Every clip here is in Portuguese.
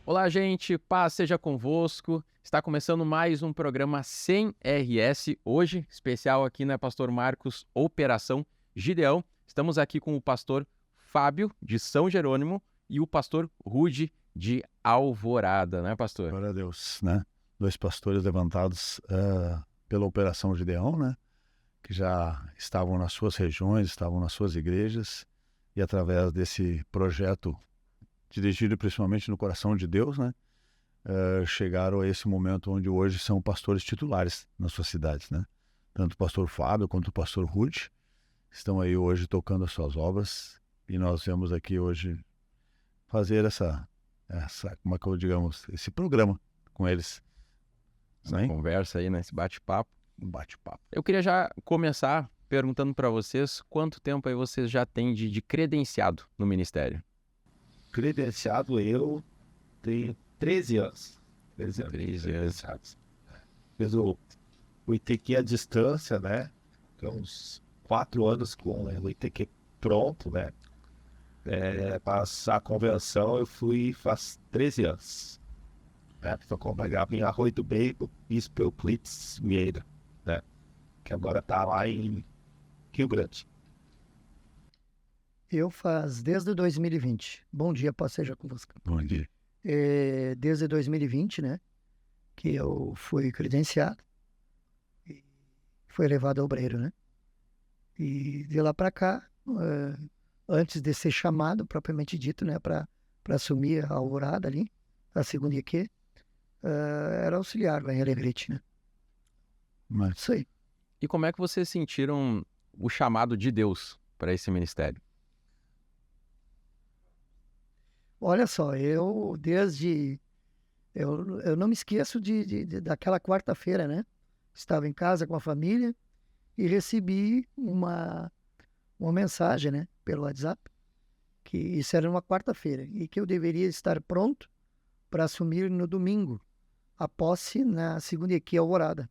Olá, gente, paz seja convosco. Está começando mais um programa sem RS, hoje, especial aqui na Pastor Marcos Operação Gideão. Estamos aqui com o pastor Fábio, de São Jerônimo, e o pastor Rude, de Alvorada, né, pastor? Glória a Deus, né? Dois pastores levantados pela Operação Gideão, né? Que já estavam nas suas regiões, estavam nas suas igrejas, e através desse projeto, dirigido principalmente no coração de Deus, né? Chegaram a esse momento onde hoje são pastores titulares nas suas cidades, né? Tanto o pastor Fábio quanto o pastor Rude estão aí hoje tocando as suas obras, e nós viemos aqui hoje fazer como é que eu digamos, esse programa com eles. Essa Amém? conversa aí, né, esse bate-papo. Um bate-papo. Eu queria já começar perguntando para vocês quanto tempo aí vocês já têm de credenciado no ministério? Credenciado eu tenho 13 anos. 13 anos. Credenciados. Fiz o ITQ à distância, né? Então, uns 4 anos com o ITQ pronto, né? Passar a convenção eu fui faz 13 anos. Né? Estou congregado em Arroio do Bacon, Bispo Euclides Vieira, né? Que agora está lá em Rio Grande. Eu faz desde 2020. Bom dia, paz seja convosco. Bom dia. Desde 2020, né, que eu fui credenciado e fui levado ao obreiro, né? E de lá para cá, antes de ser chamado, propriamente dito, né, para assumir a Alvorada ali, a segunda IQ, era auxiliar lá em Alegrete, né? Mas Isso aí. E como é que vocês sentiram o chamado de Deus para esse ministério? Olha só, eu não me esqueço daquela quarta-feira, né? Estava em casa com a família e recebi uma mensagem, né, pelo WhatsApp, que isso era uma quarta-feira e que eu deveria estar pronto para assumir no domingo a posse na segunda equipe Alvorada.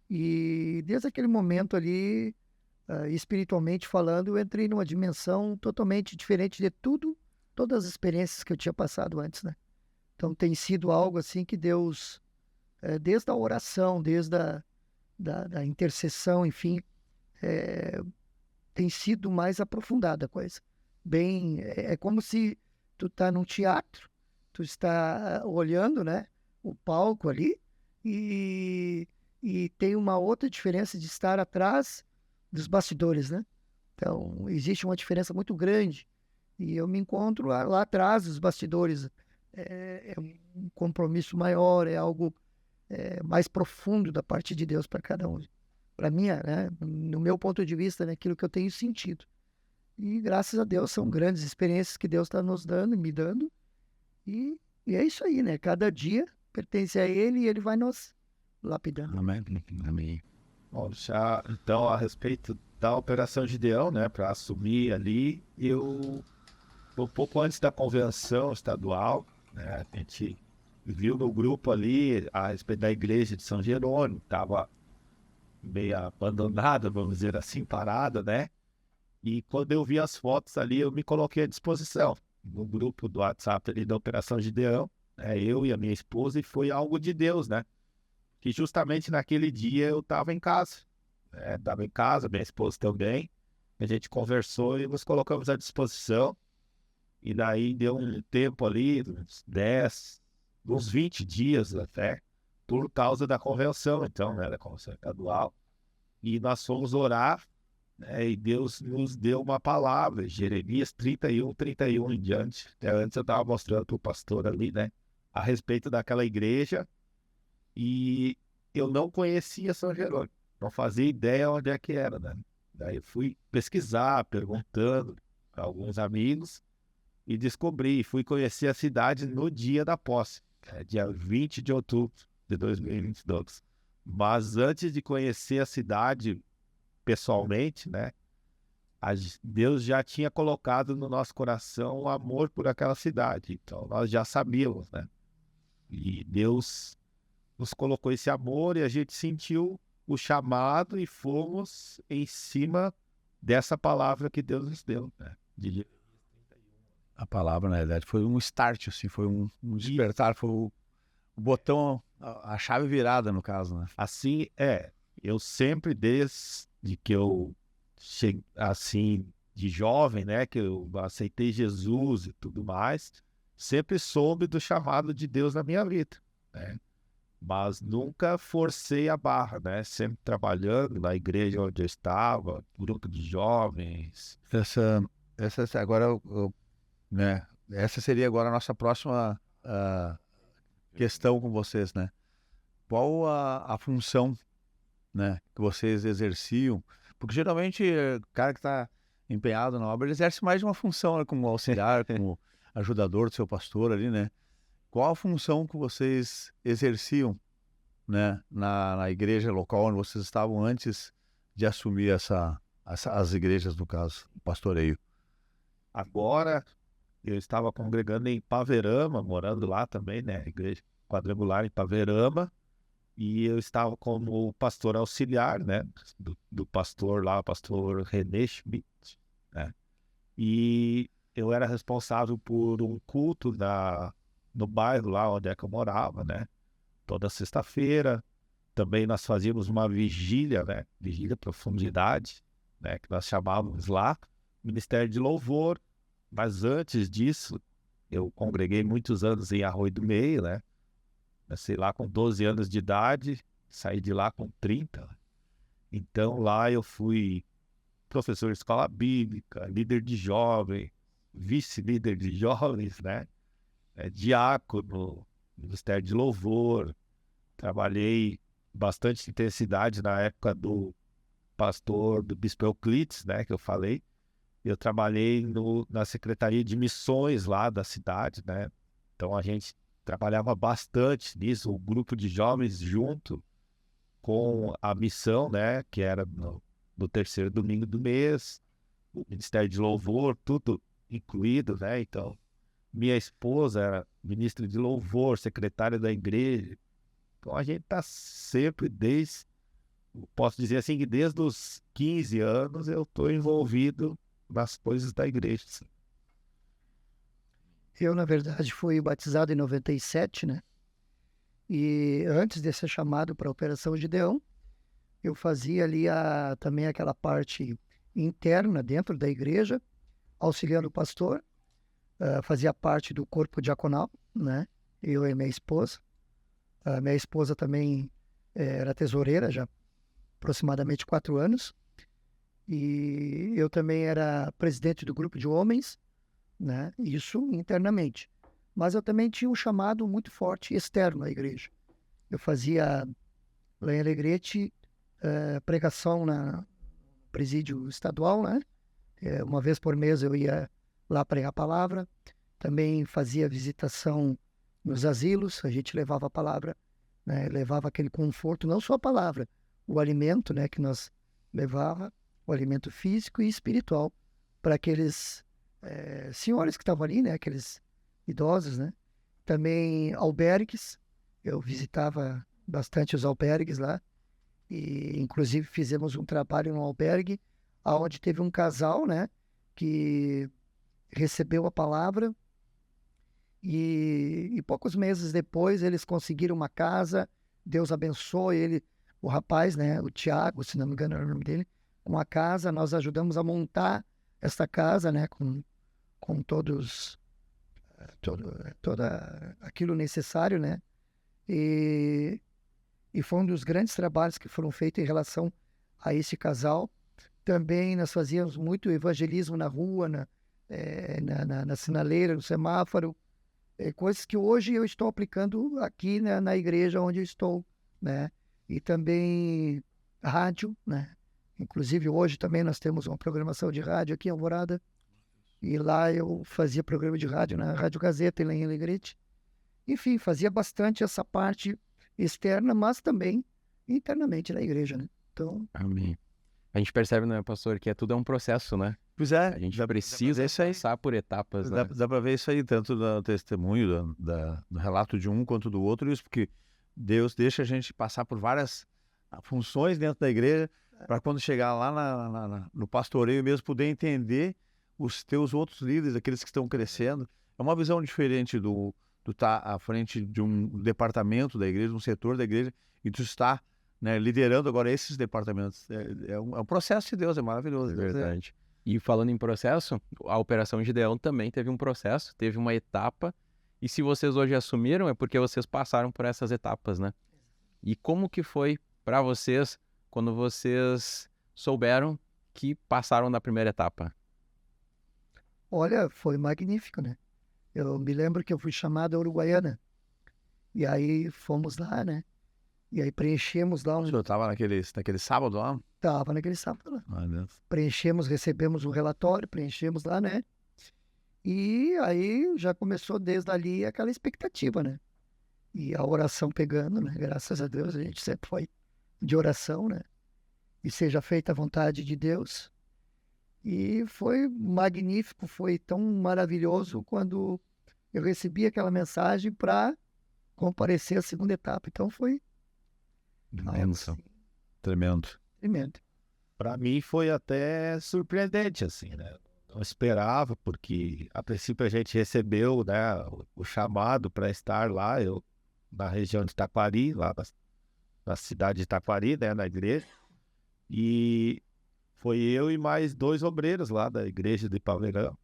E desde aquele momento ali, espiritualmente falando, eu entrei numa dimensão totalmente diferente de todas as experiências que eu tinha passado antes, né? Então tem sido algo assim que Deus, desde a oração, desde da intercessão, enfim, tem sido mais aprofundada a coisa. É como se tu está num teatro, tu está olhando, né, o palco ali e tem uma outra diferença de estar atrás dos bastidores, né? Então existe uma diferença muito grande e eu me encontro lá atrás dos bastidores. É um compromisso maior, é algo mais profundo da parte de Deus para cada um. Para mim, né, no meu ponto de vista, né, aquilo que eu tenho sentido. E graças a Deus são grandes experiências que Deus está nos dando e me dando. E é isso aí, né? Cada dia pertence a Ele e Ele vai nos lapidando. amém. Amém. Bom, já, então, a respeito da Operação Gideão, né, para assumir ali, um pouco antes da convenção estadual, né, a gente viu no grupo ali a respeito da igreja de São Jerônimo, estava meio abandonada, vamos dizer assim, parada, né? E quando eu vi as fotos ali, eu me coloquei à disposição no grupo do WhatsApp ali da Operação Gideão, eu e a minha esposa, e foi algo de Deus, né? Que justamente naquele dia eu estava em casa, estava em casa, minha esposa também, a gente conversou e nos colocamos à disposição, e daí deu um tempo ali, uns 20 dias até, por causa da convenção, então, né, da convenção estadual, e nós fomos orar, né, e Deus nos deu uma palavra, Jeremias 31 em diante. Até antes eu estava mostrando para o pastor ali, né, a respeito daquela igreja, e eu não conhecia São Jerônimo, não fazia ideia onde é que era, né? Daí eu fui pesquisar, perguntando a alguns amigos, e fui conhecer a cidade no dia da posse, dia 20 de outubro de 2022. Mas antes de conhecer a cidade pessoalmente, né, Deus já tinha colocado no nosso coração o amor por aquela cidade. Então nós já sabíamos, né? E Deus nos colocou esse amor e a gente sentiu o chamado e fomos em cima dessa palavra que Deus nos deu, né? A palavra, na realidade, foi um start, assim, foi um despertar, foi o botão, a chave virada, no caso, né? Assim, eu sempre, desde que eu cheguei, assim, de jovem, né, que eu aceitei Jesus e tudo mais, sempre soube do chamado de Deus na minha vida, né? Mas nunca forcei a barra, né? Sempre trabalhando na igreja onde eu estava, grupo de jovens. Agora, né? Essa seria agora a nossa próxima questão com vocês, né? Qual a função, né, que vocês exerciam? Porque geralmente o cara que está empenhado na obra, ele exerce mais de uma função, né, como auxiliar, como ajudador do seu pastor ali, né? Qual a função que vocês exerciam, né, na igreja local onde vocês estavam antes de assumir as igrejas, no caso, o pastoreio? Agora, eu estava congregando em Paverama, morando lá também, né? Igreja quadrangular em Paverama. E eu estava como pastor auxiliar, né? Do pastor lá, o pastor René Schmidt, né? E eu era responsável por um culto no bairro lá onde é que eu morava, né? Toda sexta-feira. Também nós fazíamos uma vigília, né? Vigília Profundidade, né? Que nós chamávamos lá, Ministério de Louvor. Mas antes disso, eu congreguei muitos anos em Arroio do Meio, né? Sei lá, com 12 anos de idade, saí de lá com 30. Então lá eu fui professor de escola bíblica, líder de jovens, vice-líder de jovens, né? Diácono, Ministério de Louvor. Trabalhei bastante intensidade na época do pastor, do bispo Euclides, né? Que eu falei. Eu trabalhei na Secretaria de Missões lá da cidade, né? Então a gente trabalhava bastante nisso, o grupo de jovens junto com a missão, né? Que era no terceiro domingo do mês, o Ministério de Louvor, tudo incluído, né? Então, minha esposa era ministra de Louvor, secretária da igreja. Então a gente está sempre posso dizer assim, que desde os 15 anos eu estou envolvido nas coisas da igreja. Eu, na verdade, fui batizado em 97, né? E antes de ser chamado para a Operação Gideão, eu fazia ali também aquela parte interna dentro da igreja, auxiliando o pastor, fazia parte do corpo diaconal, né? Eu e minha esposa. Minha esposa também era tesoureira já aproximadamente 4 anos. E eu também era presidente do grupo de homens, né? Isso internamente. Mas eu também tinha um chamado muito forte externo à igreja. Eu fazia lá em Alegrete pregação na presídio estadual, né? Uma vez por mês eu ia lá pregar a palavra. Também fazia visitação nos asilos, a gente levava a palavra, né? Levava aquele conforto, não só a palavra, o alimento, né? Que nós levava, o alimento físico e espiritual para aqueles senhores que estavam ali, né? Aqueles idosos, né? Também albergues, eu visitava bastante os albergues lá e inclusive fizemos um trabalho no albergue onde teve um casal, né? Que recebeu a palavra e poucos meses depois eles conseguiram uma casa, Deus abençoe ele, o rapaz, né? O Tiago, se não me engano era o nome dele, uma casa, nós ajudamos a montar esta casa, né? Com todo aquilo necessário, né? E foi um dos grandes trabalhos que foram feitos em relação a esse casal. Também nós fazíamos muito evangelismo na rua, na sinaleira, no semáforo, coisas que hoje eu estou aplicando aqui, né, na igreja onde eu estou, né? E também rádio, né? Inclusive hoje também nós temos uma programação de rádio aqui em Alvorada, e lá eu fazia programa de rádio na Rádio Gazeta, lá em Alegrete. Enfim, fazia bastante essa parte externa, mas também internamente na igreja, né? Então... Amém. A gente percebe, né, pastor, que tudo é um processo, né? Pois é. A gente precisa passar por etapas, né? Dá para ver isso aí, tanto do testemunho, do relato de um quanto do outro, isso porque Deus deixa a gente passar por várias funções dentro da igreja, para quando chegar lá no pastoreio mesmo, poder entender os teus outros líderes, aqueles que estão crescendo. É uma visão diferente do estar à frente de um departamento da igreja, um setor da igreja, e tu estar, né, liderando agora esses departamentos. É um processo de Deus, é maravilhoso. É Deus verdade. E falando em processo, a Operação Gideão também teve um processo, teve uma etapa, e se vocês hoje assumiram é porque vocês passaram por essas etapas, né? E como que foi para vocês quando vocês souberam que passaram da primeira etapa? Olha, foi magnífico, né? Eu me lembro que eu fui chamado a Uruguaiana. E aí fomos lá, né? E aí preenchemos lá O senhor estava naquele sábado lá? Tava naquele sábado lá. Ai, Deus. Preenchemos, recebemos o relatório, preenchemos lá, né? E aí já começou desde ali aquela expectativa, né? E a oração pegando, né? Graças a Deus, a gente sempre foi de oração, né? E seja feita a vontade de Deus. E foi magnífico, foi tão maravilhoso quando eu recebi aquela mensagem para comparecer à segunda etapa. Então foi algo Bênção. assim, Tremendo. tremendo. Para mim foi até surpreendente, assim, né? Não esperava, porque a princípio a gente recebeu, né, o chamado para estar lá, eu na região de Taquari, lá na cidade de Taquari, né, na igreja, e foi eu e mais 2 obreiros lá da igreja de Palmeirão,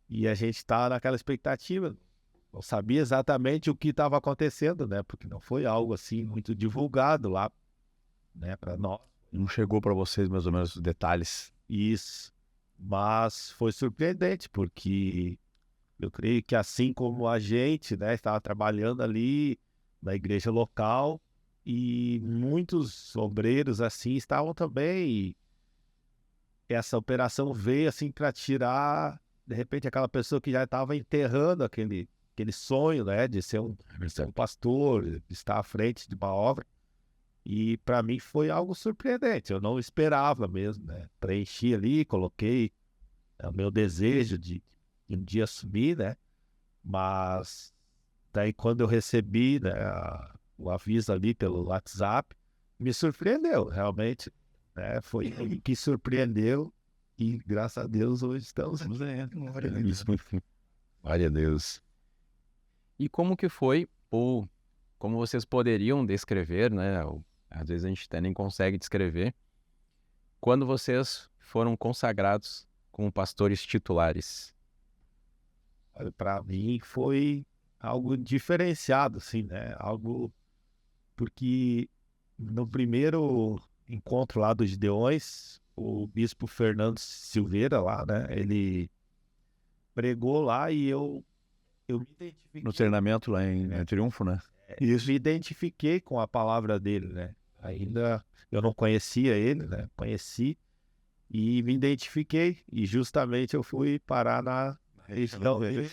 e a gente estava naquela expectativa, não sabia exatamente o que estava acontecendo, né, porque não foi algo assim muito divulgado lá, né, para nós. Não chegou para vocês mais ou menos os detalhes. Isso, mas foi surpreendente, porque eu creio que assim como a gente, né, estava trabalhando ali na igreja local e muitos obreiros assim estavam também, e essa operação veio assim para tirar, de repente, aquela pessoa que já estava enterrando aquele sonho, né, de ser um pastor, de estar à frente de uma obra. E para mim foi algo surpreendente, eu não esperava mesmo, né? Preenchi ali, coloquei o meu desejo de um dia assumir, né? Mas daí quando eu recebi, né, o aviso ali pelo WhatsApp, me surpreendeu, realmente, né? Foi o que surpreendeu e graças a Deus hoje estamos aí. Glória a Deus. Glória a Deus. E como que foi, ou como vocês poderiam descrever, né? Às vezes a gente até nem consegue descrever, quando vocês foram consagrados como pastores titulares. Para mim foi algo diferenciado, assim, né? Algo porque no primeiro encontro lá dos Gideões, o bispo Fernando Silveira lá, né? Ele pregou lá e eu me identifiquei. No treinamento lá em Triunfo, né? Isso, me identifiquei com a palavra dele, né? Ainda eu não conhecia ele, né? Conheci e me identifiquei. E justamente eu fui parar na região dele,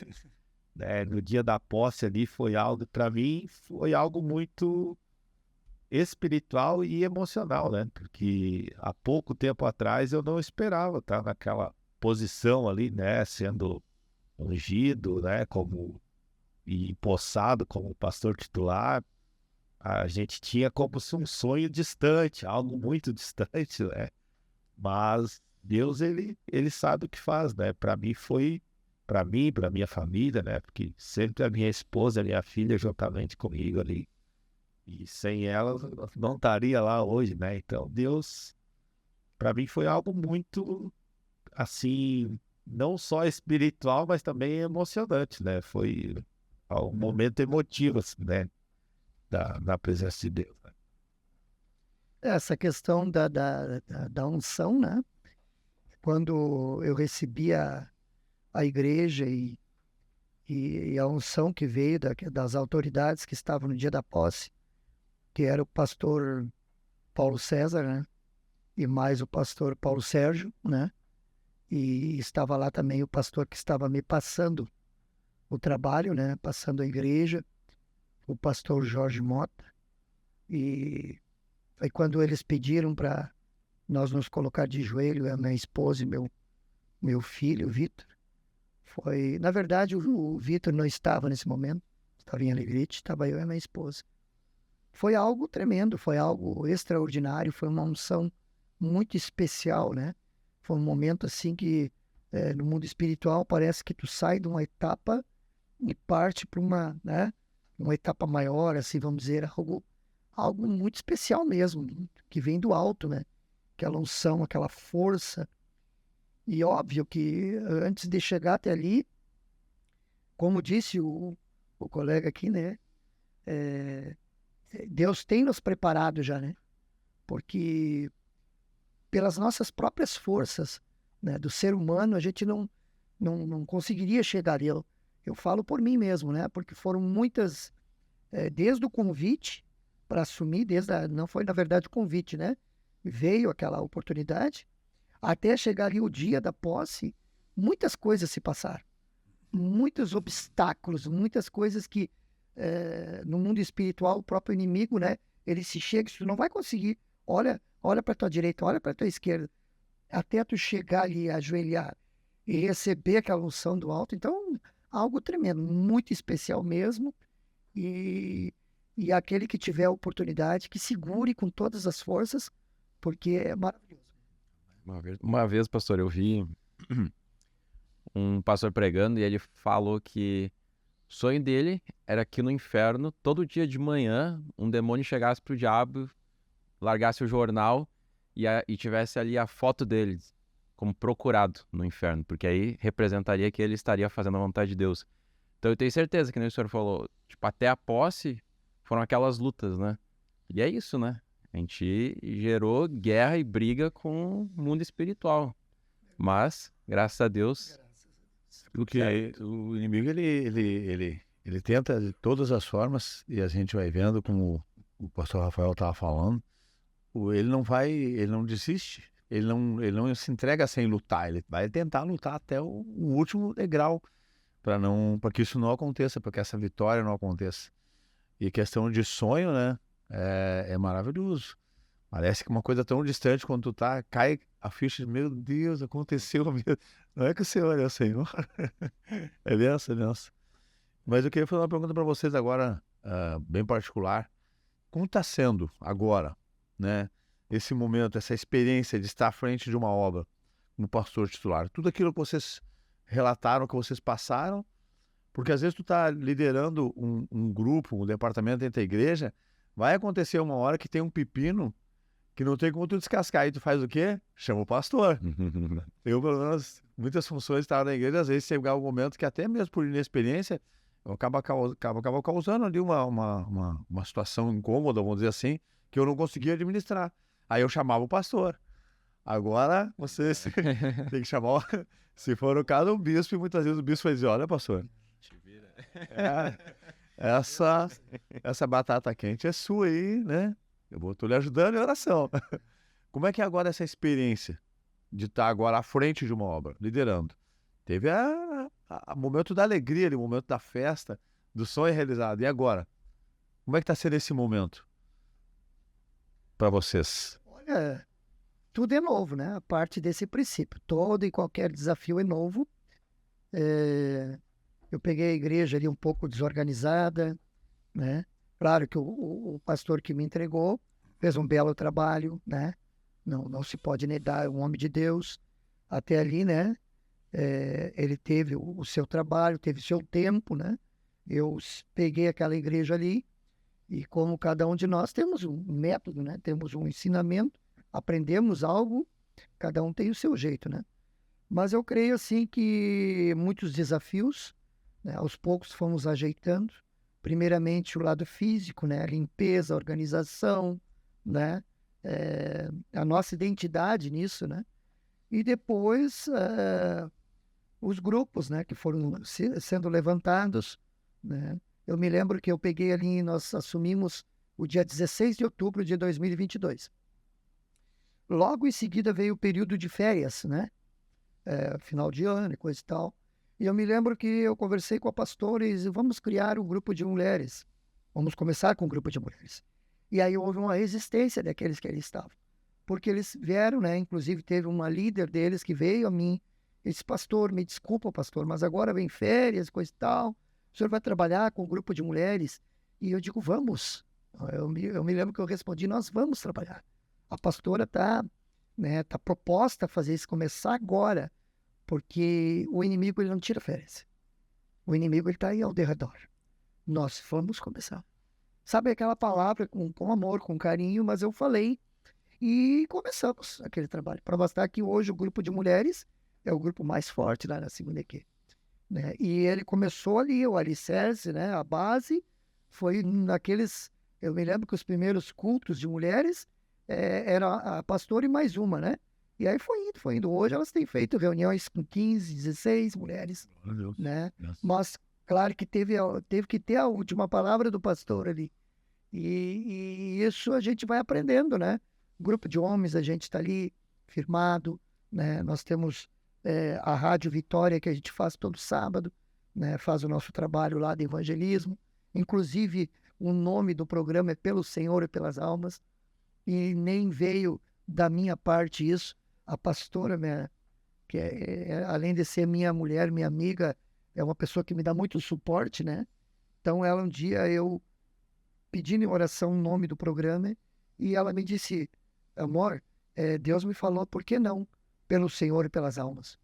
né? No dia da posse ali foi algo, para mim, foi algo muito espiritual e emocional, né? Porque há pouco tempo atrás eu não esperava estar naquela posição ali, né? Sendo ungido, né? E empossado como pastor titular. A gente tinha como se um sonho distante, algo muito distante, né? Mas Deus, ele sabe o que faz, né? Para mim foi, para minha família, né? Porque sempre a minha esposa, a minha filha, juntamente comigo ali. E sem ela, eu não estaria lá hoje, né? Então, Deus, para mim foi algo muito, assim, não só espiritual, mas também emocionante, né? Foi um momento emotivo, assim, né? Da presença de Deus, né? Essa questão da unção, né? Quando eu recebi a igreja e a unção que veio das autoridades que estavam no dia da posse, que era o pastor Paulo César, né? E mais o pastor Paulo Sérgio, né? E estava lá também o pastor que estava me passando o trabalho, né? Passando a igreja, o pastor Jorge Mota. E foi quando eles pediram para nós nos colocar de joelho, a minha esposa e meu filho, o Vitor. Foi, na verdade, o Vitor não estava nesse momento, estava em Alegrete, estava eu e a minha esposa. Foi algo tremendo, foi algo extraordinário, foi uma unção muito especial, né? Foi um momento assim que no mundo espiritual, parece que tu sai de uma etapa e parte para uma, né, uma etapa maior, assim, vamos dizer, algo muito especial mesmo, que vem do alto, né? Aquela unção, aquela força. E óbvio que antes de chegar até ali, como disse o colega aqui, né? Deus tem nos preparado já, né? Porque pelas nossas próprias forças, né, do ser humano, a gente não conseguiria chegar ali. Eu falo por mim mesmo, né? Porque foram muitas, desde o convite para assumir, não foi na verdade o convite, né? Veio aquela oportunidade, até chegar ali o dia da posse, muitas coisas se passaram. Muitos obstáculos, muitas coisas que no mundo espiritual o próprio inimigo, né? Ele se chega, tu não vai conseguir. Olha para tua direita, olha para tua esquerda, até tu chegar ali, ajoelhar e receber aquela unção do alto. Então, algo tremendo, muito especial mesmo. E aquele que tiver a oportunidade, que segure com todas as forças, porque é maravilhoso. Uma vez, pastor, eu vi um pastor pregando e ele falou que o sonho dele era que no inferno, todo dia de manhã, um demônio chegasse pro diabo, largasse o jornal e tivesse ali a foto dele como procurado no inferno, porque aí representaria que ele estaria fazendo a vontade de Deus. Então eu tenho certeza que nem o senhor falou, tipo, até a posse foram aquelas lutas, né? E é isso, né? A gente gerou guerra e briga com o mundo espiritual. Mas, graças a Deus... Porque o inimigo, ele tenta de todas as formas, e a gente vai vendo, como o pastor Rafael estava falando, ele não desiste, ele não se entrega sem lutar, ele vai tentar lutar até o último degrau, para que isso não aconteça, para que essa vitória não aconteça. E questão de sonho, né, é maravilhoso. Parece que uma coisa tão distante quando tu tá, cai a ficha de, meu Deus, aconteceu mesmo. Não é que o Senhor é o Senhor. É benção, é benção. Mas eu queria fazer uma pergunta para vocês agora, bem particular. Como está sendo agora, né, esse momento, essa experiência de estar à frente de uma obra como pastor titular? Tudo aquilo que vocês relataram, que vocês passaram, porque às vezes tu está liderando um grupo, um departamento dentro da igreja, vai acontecer uma hora que tem um pepino que não tem como tu descascar. Aí tu faz o quê? Chama o pastor. Eu, pelo menos, muitas funções estavam na igreja, às vezes chegava um momento que até mesmo por inexperiência, eu acaba causando ali uma situação incômoda, vamos dizer assim, que eu não conseguia administrar. Aí eu chamava o pastor. Agora, você tem que chamar, se for o caso, o bispo, e muitas vezes o bispo vai dizer, olha, pastor, essa batata quente é sua aí, né? Eu estou lhe ajudando em oração. Como é que é agora essa experiência de estar agora à frente de uma obra, liderando? Teve o momento da alegria, o momento da festa, do sonho realizado. E agora? Como é que está sendo esse momento para vocês? Olha, tudo é novo, né? A parte desse princípio. Todo e qualquer desafio é novo. Eu peguei a igreja ali um pouco desorganizada, né? Claro que o pastor que me entregou fez um belo trabalho, né? Não se pode negar, é um homem de Deus. Até ali, né? Ele teve o seu trabalho, teve o seu tempo, né? Eu peguei aquela igreja ali e como cada um de nós temos um método, né? Temos um ensinamento, aprendemos algo, cada um tem o seu jeito, né? Mas eu creio, assim, que muitos desafios, né? Aos poucos fomos ajeitando. Primeiramente o lado físico, né? A limpeza, a organização, né? A nossa identidade nisso, né? E depois os grupos, né? Que foram sendo levantados, né? Eu me lembro que eu peguei ali, nós assumimos o dia 16 de outubro de 2022. Logo em seguida veio o período de férias, né? Final de ano e coisa e tal. E eu me lembro que eu conversei com a pastora e disse, vamos criar um grupo de mulheres. Vamos começar com um grupo de mulheres. E aí houve uma resistência daqueles que ali estavam. Porque eles vieram, né? Inclusive teve uma líder deles que veio a mim e disse, pastor, me desculpa, pastor, mas agora vem férias, coisa e tal. O senhor vai trabalhar com um grupo de mulheres? E eu digo, vamos. Eu me lembro que eu respondi, nós vamos trabalhar. A pastora está, né, tá proposta a fazer isso, começar agora. porque o inimigo ele não tira férias. O inimigo ele está aí ao derredor. Nós vamos começar. Sabe aquela palavra com amor, com carinho, mas eu falei e começamos aquele trabalho. Para bastar que hoje o grupo de mulheres é o grupo mais forte lá na segunda equipe, né? E ele começou ali, o alicerce, né? A base foi naqueles... Eu me lembro que os primeiros cultos de mulheres era a pastora e mais uma, né? E aí foi indo. Hoje elas têm feito reuniões com 15, 16 mulheres, né? Mas, claro que teve que ter a última palavra do pastor ali. E isso a gente vai aprendendo, né? Grupo de homens, a gente está ali firmado, né? Nós temos a Rádio Vitória, que a gente faz todo sábado, né? Faz o nosso trabalho lá de evangelismo. Inclusive, o nome do programa é Pelo Senhor e Pelas Almas. E nem veio da minha parte isso. A pastora, que além de ser minha mulher, minha amiga, é uma pessoa que me dá muito suporte, né? Então, ela um dia, eu pedindo em oração o nome do programa, e ela me disse, amor, Deus me falou, por que não? Pelo Senhor e pelas almas.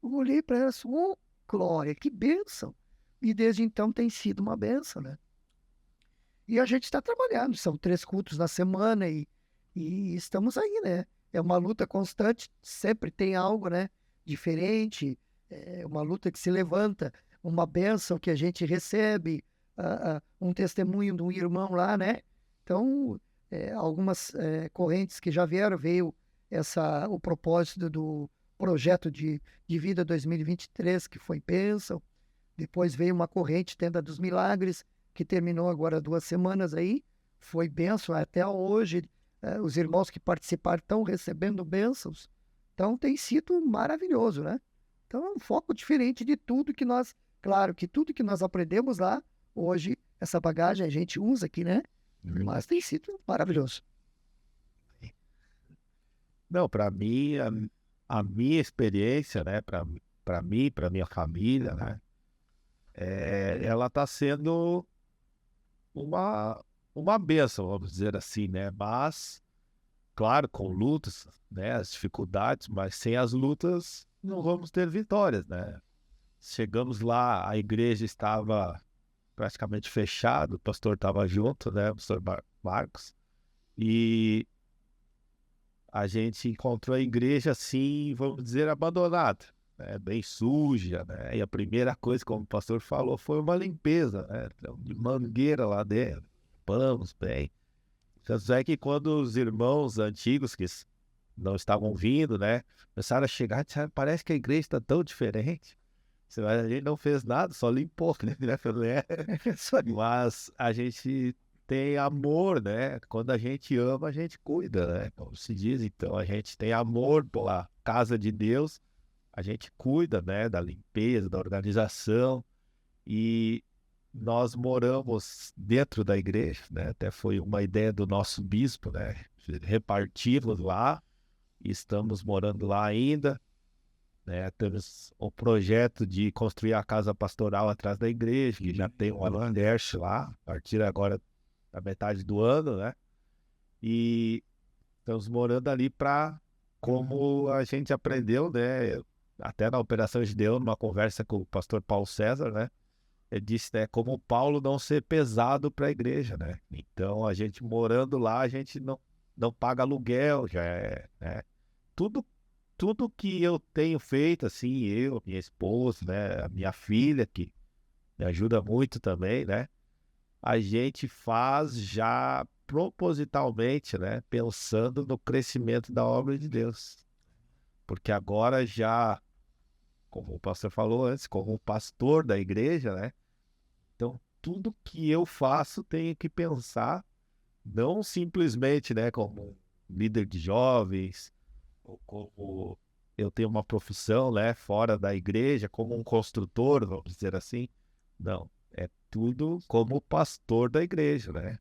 Eu olhei para ela, oh, glória, que bênção! E desde então tem sido uma bênção, né? E a gente está trabalhando, são 3 cultos na semana e estamos aí, né? É uma luta constante, sempre tem algo, né, diferente, uma luta que se levanta, uma bênção que a gente recebe, um testemunho de um irmão lá, né? Então, algumas correntes que já veio o propósito do projeto de vida 2023, que foi bênção. Depois veio uma corrente Tenda dos Milagres, que terminou agora 2 semanas aí, foi bênção até hoje. Os irmãos que participaram estão recebendo bênçãos. Então tem sido maravilhoso, né? Então é um foco diferente de tudo que nós... Claro que tudo que nós aprendemos lá, hoje, essa bagagem a gente usa aqui, né? Mas tem sido maravilhoso. Não, para mim, a minha experiência, né? Para mim, para minha família, né? Ela está sendo uma bênção, vamos dizer assim, né? Mas, claro, com lutas, né? As dificuldades, mas sem as lutas não vamos ter vitórias, né? Chegamos lá, a igreja estava praticamente fechada, o pastor estava junto, né? O pastor Marcos, e a gente encontrou a igreja assim, vamos dizer, abandonada, né? Bem suja, né? E a primeira coisa, como o pastor falou, foi uma limpeza, né? De mangueira lá dentro, limpamos bem. Tanto é que quando os irmãos antigos que não estavam vindo, né, começaram a chegar, disseram, parece que a igreja está tão diferente. A gente não fez nada, só limpou, né? Mas a gente tem amor, né? Quando a gente ama, a gente cuida, né? Como se diz, então a gente tem amor pela casa de Deus, a gente cuida, né? Da limpeza, da organização, e nós moramos dentro da igreja, né? Até foi uma ideia do nosso bispo, né? Repartimos lá, e estamos morando lá ainda, né? Temos o projeto de construir a casa pastoral atrás da igreja, que já tem um alicerce lá, a partir agora da metade do ano, né? E estamos morando ali para, como a gente aprendeu, né? Até na Operação Gideão, numa conversa com o pastor Paulo César, né? Ele disse, né, como Paulo não ser pesado para a igreja, né? Então, a gente morando lá, a gente não paga aluguel, já né? Tudo que eu tenho feito, assim, eu, minha esposa, né, a minha filha, que me ajuda muito também, né? A gente faz já propositalmente, né? Pensando no crescimento da obra de Deus. Porque agora já, como o pastor falou antes, como pastor da igreja, né? Então, tudo que eu faço tenho que pensar, não simplesmente, né, como líder de jovens, ou como eu tenho uma profissão, né, fora da igreja, como um construtor, vamos dizer assim. Não, é tudo como pastor da igreja, né?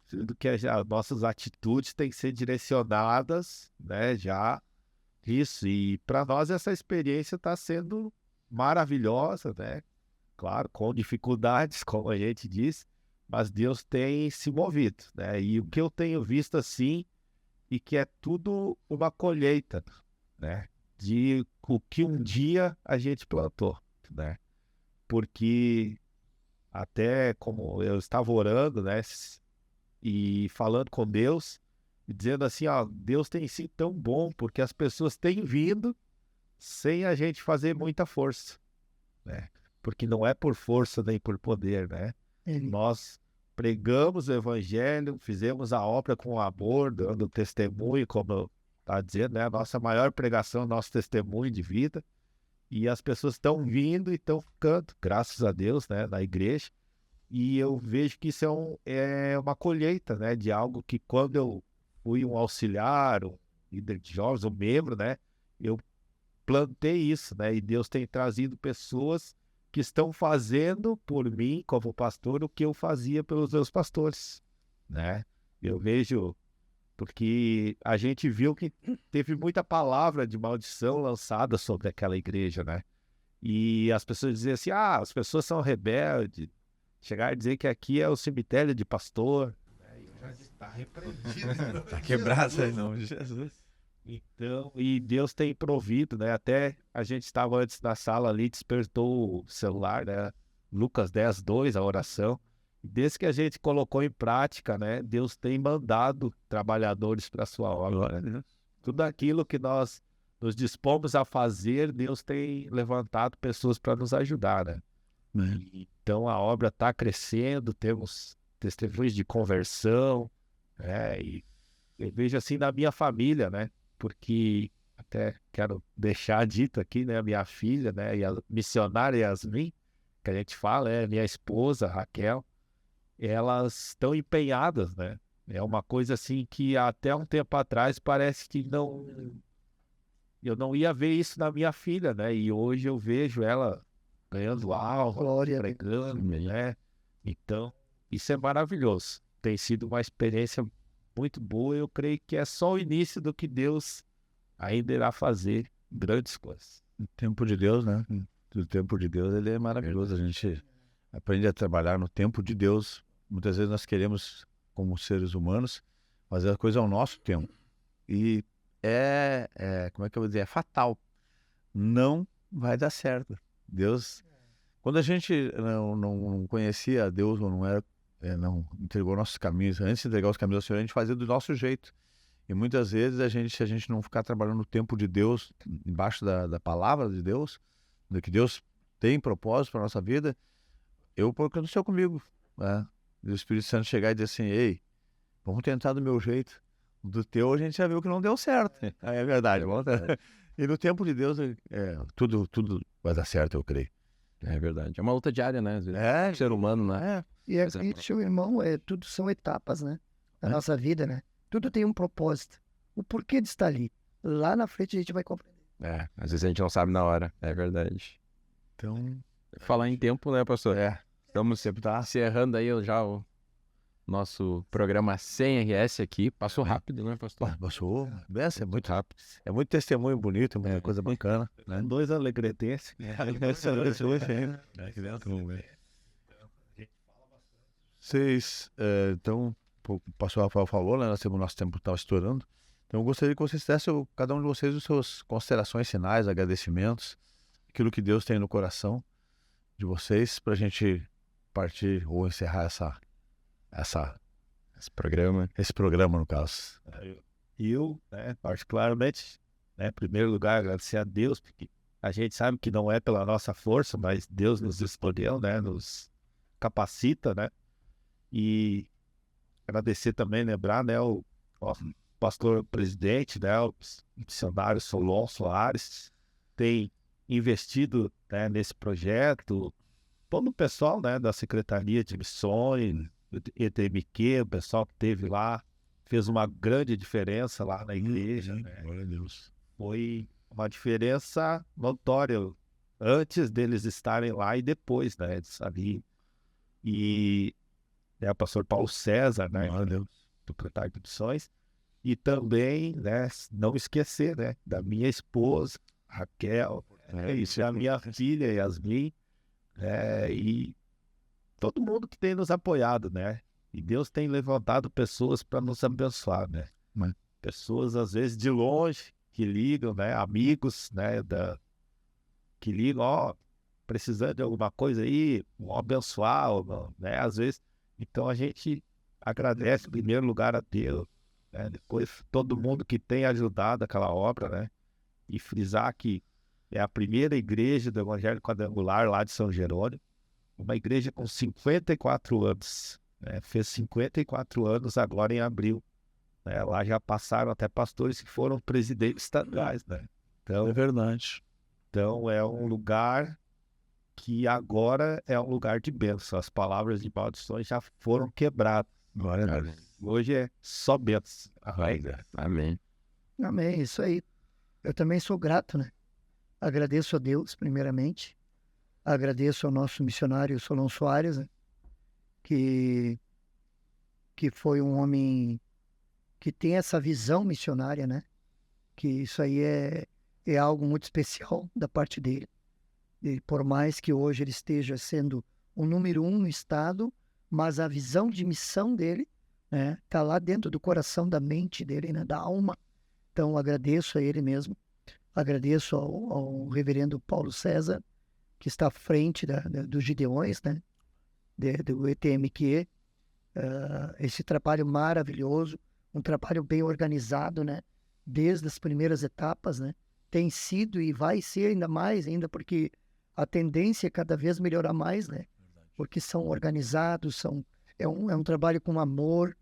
Tudo que as nossas atitudes têm que ser direcionadas, né, já isso. E para nós essa experiência está sendo maravilhosa, né? Claro, com dificuldades, como a gente diz, mas Deus tem se movido, né? E o que eu tenho visto assim, e que é tudo uma colheita, né? de o que um dia a gente plantou, né? Porque até como eu estava orando, né, e falando com Deus, e dizendo assim, ó, Deus tem sido tão bom, porque as pessoas têm vindo sem a gente fazer muita força, né? Porque não é por força nem por poder, né? Nós pregamos o evangelho, fizemos a obra com amor, dando testemunho, como está dizendo, né? A nossa maior pregação, nosso testemunho de vida. E as pessoas estão vindo e estão ficando, graças a Deus, né? Na igreja. E eu vejo que isso é uma colheita, né? De algo que quando eu fui um auxiliar, um líder de jovens, um membro, né? Eu plantei isso, né? E Deus tem trazido pessoas que estão fazendo por mim, como pastor, o que eu fazia pelos meus pastores, né? Eu vejo, porque a gente viu que teve muita palavra de maldição lançada sobre aquela igreja, né? E as pessoas diziam assim, as pessoas são rebeldes, chegar a dizer que aqui é o cemitério de pastor, né? E eu já disse, está repreendido. Tá quebrado aí, não, Jesus. Então, e Deus tem provido, né? Até a gente estava antes na sala ali, despertou o celular, né? Lucas 10:2, a oração. Desde que a gente colocou em prática, né? Deus tem mandado trabalhadores para a sua obra, né? Tudo aquilo que nós nos dispomos a fazer, Deus tem levantado pessoas para nos ajudar, né? Então a obra está crescendo, temos testemunhos de conversão, né? E eu vejo assim na minha família, né? Porque até quero deixar dito aqui, né? A minha filha, né? E a missionária Yasmin, que a gente fala, minha esposa, Raquel, elas estão empenhadas, né? É uma coisa assim que até um tempo atrás parece que eu não ia ver isso na minha filha, né? E hoje eu vejo ela ganhando alma, pregando, né? Então, isso é maravilhoso. Tem sido uma experiência muito boa. Eu creio que é só o início do que Deus ainda irá fazer grandes coisas. O tempo de Deus, né? O tempo de Deus, ele é maravilhoso. A gente aprende a trabalhar no tempo de Deus. Muitas vezes nós queremos, como seres humanos, fazer a coisa ao nosso tempo. E como é que eu vou dizer? É fatal. Não vai dar certo. Deus, quando a gente não conhecia Deus ou não entregou nossos caminhos, antes de entregar os caminhos ao Senhor, a gente fazia do nosso jeito. E muitas vezes se a gente não ficar trabalhando no tempo de Deus, embaixo da palavra de Deus, do que Deus tem propósito para a nossa vida, porque aconteceu comigo, né? E o Espírito Santo chegar e dizer assim, ei, vamos tentar do meu jeito. Do teu a gente já viu que não deu certo. É verdade. E no tempo de Deus, tudo vai dar certo, eu creio. É verdade. É uma luta diária, né? Às vezes, ser humano, né? E seu irmão, tudo são etapas, né? Na nossa vida, né? Tudo tem um propósito. O porquê de estar ali. Lá na frente a gente vai compreender. Às vezes a gente não sabe na hora. É verdade. Então, falar em tempo, né, pastor? Estamos encerrando aí já o nosso programa 100RS aqui. Passou rápido, né, pastor? Passou. É muito rápido. É muito testemunho bonito, uma coisa bacana, né? Dois alegretenses. Vocês, então, o pastor Rafael falou, né? O nosso tempo estava estourando. Então, eu gostaria que vocês dessem, cada um de vocês, as suas considerações finais, agradecimentos, aquilo que Deus tem no coração de vocês, para a gente partir ou encerrar esse programa, no caso. Eu, particularmente, em primeiro lugar, agradecer a Deus, porque a gente sabe que não é pela nossa força, mas Deus nos escolheu, né? Nos capacita, né? E agradecer também, lembrar, né? O pastor presidente, né? O missionário Solon Soares, tem investido, né, nesse projeto. Todo o pessoal, né, da Secretaria de Missões, ETMQ, o pessoal que esteve lá, fez uma grande diferença lá na igreja. Né? Glória a Deus. Foi uma diferença notória antes deles estarem lá e depois, né, de sair. E o pastor Paulo César, né, do secretário de Missões, e também, né, não esquecer, né, da minha esposa, Raquel, da minha filha, Yasmin, e todo mundo que tem nos apoiado, né? E Deus tem levantado pessoas para nos abençoar, né? Pessoas, às vezes, de longe, que ligam, né? Amigos, né? Que ligam, ó, precisando de alguma coisa aí, vamos abençoar, né? Às vezes, então a gente agradece em primeiro lugar a Deus, né? Depois todo mundo que tem ajudado aquela obra, né? E frisar que é a primeira igreja do Evangelho Quadrangular lá de São Jerônimo, uma igreja com 54 anos, né? Fez 54 anos agora em abril, né? Lá já passaram até pastores que foram presidentes estaduais, né? Então, É verdade. então é um lugar que agora é um lugar de bênção. As palavras de maldições já foram quebradas. Glória a Deus. Hoje é só bênção. Amém. Amém, isso aí. Eu também sou grato, né? Agradeço a Deus, primeiramente. Agradeço ao nosso missionário Solon Soares, né? que foi um homem que tem essa visão missionária, né? Que isso aí é algo muito especial da parte dele. E por mais que hoje ele esteja sendo o número 1 no estado, mas a visão de missão dele, né, tá lá dentro do coração, da mente dele, né, da alma. Então agradeço a ele mesmo. Agradeço ao reverendo Paulo César, que está à frente dos Gideões, né, do ETMQ. Esse trabalho maravilhoso, um trabalho bem organizado, né, desde as primeiras etapas, né, tem sido e vai ser ainda mais, ainda porque a tendência é cada vez melhorar mais, né, porque são organizados, é um trabalho com amor.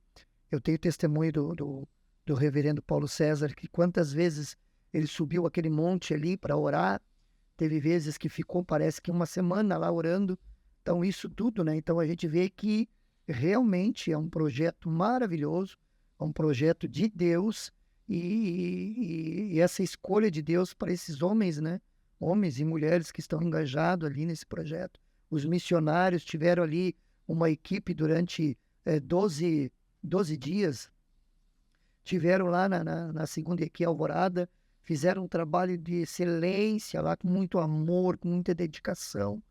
Eu tenho testemunho do reverendo Paulo César, que quantas vezes ele subiu aquele monte ali para orar, teve vezes que ficou, parece que uma semana lá orando. Então isso tudo, né, então a gente vê que realmente é um projeto maravilhoso, é um projeto de Deus, e essa escolha de Deus para esses homens, né, homens e mulheres que estão engajados ali nesse projeto. Os missionários tiveram ali uma equipe durante 12 dias, tiveram lá na segunda aqui Alvorada, fizeram um trabalho de excelência lá, com muito amor, com muita dedicação.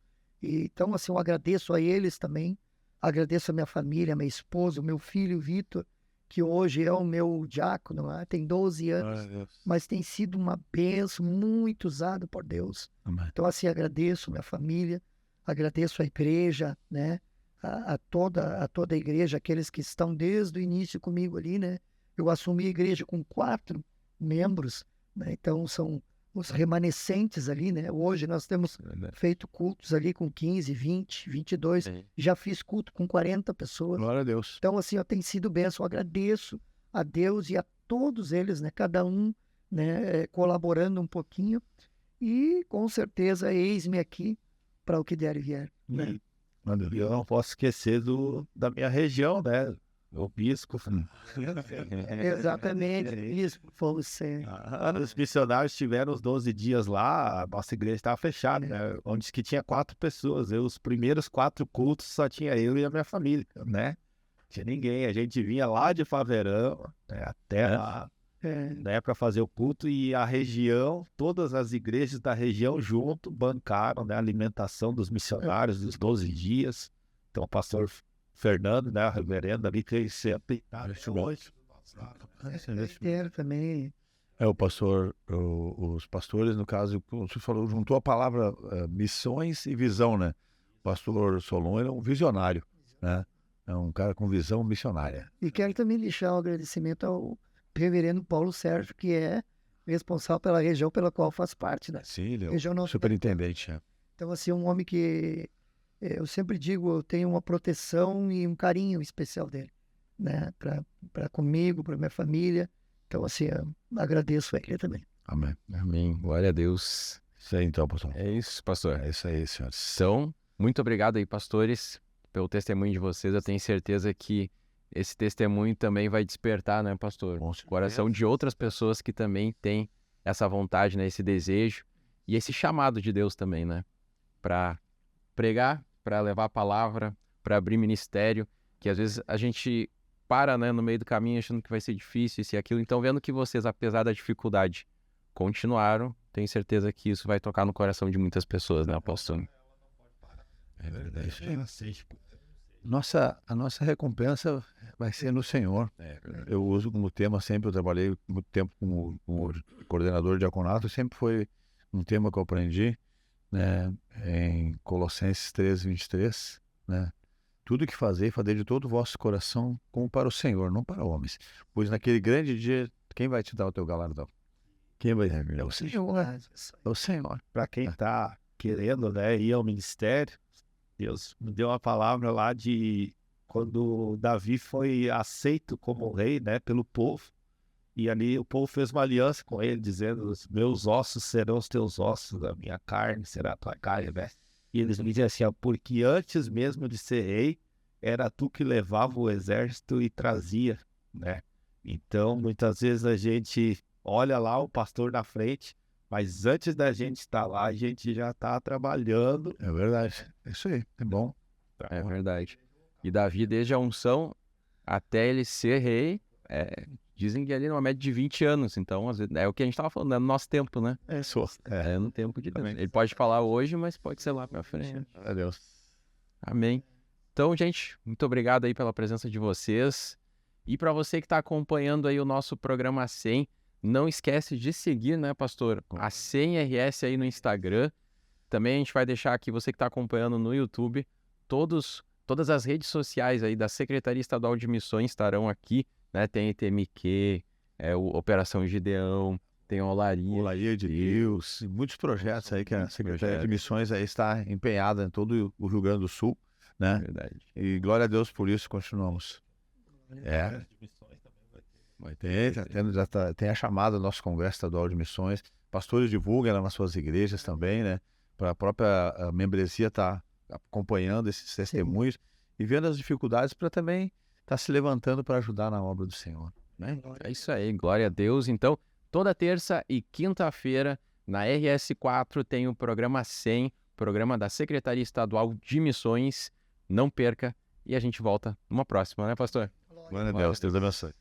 Então, assim, eu agradeço a eles também, agradeço a minha família, a minha esposa, o meu filho Vitor, que hoje é o meu diácono, tem 12 anos, mas tem sido uma bênção, muito usado por Deus. Amém. Então, assim, agradeço a minha família, agradeço a igreja, né, a toda a igreja, aqueles que estão desde o início comigo ali, né. Eu assumi a igreja com 4 membros, né, então são os remanescentes ali, né. Hoje nós temos feito cultos ali com 15, 20, 22, já fiz culto com 40 pessoas. Glória a Deus. Então, assim, tem sido bênção. Eu agradeço a Deus e a todos eles, né, cada um, né, colaborando um pouquinho, e com certeza eis-me aqui para o que der e vier, né? E eu não posso esquecer da minha região, né? O bispo. Exatamente, isso, foi você. Os missionários tiveram os 12 dias lá, a nossa igreja estava fechada, né? Onde que tinha 4 pessoas. Os primeiros 4 cultos só tinha eu e a minha família, né? Não tinha ninguém. A gente vinha lá de Faverão, né, até lá, né, para fazer o culto, e a região, todas as igrejas da região junto bancaram, né, a alimentação dos missionários dos 12 dias. Então o pastor Fernando, né, a reverenda ali, que se apeitado hoje. Também. O pastor, os pastores, no caso, você falou, juntou a palavra missões e visão, né? O pastor Solon é um visionário, né? É um cara com visão missionária. E quero também deixar um agradecimento ao reverendo Paulo Sérgio, que é responsável pela região pela qual faz parte, né? Sim, ele é Região o superintendente. Então, assim, um homem que eu sempre digo, eu tenho uma proteção e um carinho especial dele, né? Para comigo, para minha família. Então, assim, eu agradeço a ele também. Amém. Amém. Glória a Deus. Isso aí, então, pastor. É isso, pastor. É isso aí, senhores. Então, muito obrigado aí, pastores, pelo testemunho de vocês. Eu tenho certeza que esse testemunho também vai despertar, né, pastor? O coração de outras pessoas que também têm essa vontade, né, esse desejo e esse chamado de Deus também, né? Para pregar, para levar a palavra, para abrir ministério, que às vezes a gente para, né, no meio do caminho achando que vai ser difícil isso e aquilo. Então, vendo que vocês, apesar da dificuldade, continuaram, tenho certeza que isso vai tocar no coração de muitas pessoas, né, apóstolo? É verdade. A nossa recompensa vai ser no Senhor. Eu uso como tema sempre, eu trabalhei muito tempo como coordenador de diaconato, sempre foi um tema que eu aprendi, né, em Colossenses 3:23, né? Tudo que fazer de todo o vosso coração como para o Senhor, não para homens. Pois naquele grande dia, quem vai te dar o teu galardão? Quem vai? É o Senhor. É o Senhor. Para quem está querendo, né, ir ao ministério, Deus me deu uma palavra lá de quando Davi foi aceito como rei, né, pelo povo. E ali o povo fez uma aliança com ele, dizendo: os meus ossos serão os teus ossos, a minha carne será a tua carne, né? E eles me diziam assim, ó, porque antes mesmo de ser rei, era tu que levava o exército e trazia, né? Então, muitas vezes a gente olha lá o pastor na frente, mas antes da gente estar lá, a gente já está trabalhando. É verdade. É isso aí. É bom. É verdade. E Davi, desde a unção até ele ser rei, dizem que ali numa média de 20 anos. Então, às vezes, é o que a gente estava falando, é no nosso tempo, né? É no tempo de Deus. Ele pode falar hoje, mas pode ser lá pra frente. Adeus. Amém. Então, gente, muito obrigado aí pela presença de vocês. E para você que está acompanhando aí o nosso programa 100, não esquece de seguir, né, pastor? A 100RS aí no Instagram. Também a gente vai deixar aqui, você que está acompanhando no YouTube, todas as redes sociais aí da Secretaria Estadual de Missões estarão aqui, né? Tem ETMQ, o Operação Gideão, tem a Olaria de Deus, e muitos projetos aí que a Secretaria de Missões aí está empenhada em todo o Rio Grande do Sul, né? Verdade. E glória a Deus por isso, continuamos. Tem a chamada do nosso Congresso Estadual de Missões. Pastores divulguem ela nas suas igrejas também, né? Para a própria membresia estar acompanhando esses testemunhos e vendo as dificuldades para também estar se levantando para ajudar na obra do Senhor, né? É isso aí, glória a Deus. Então, toda terça e quinta-feira, na RS4, tem o programa 100, programa da Secretaria Estadual de Missões. Não perca e a gente volta numa próxima, né, pastor? Glória a Deus, Deus abençoe.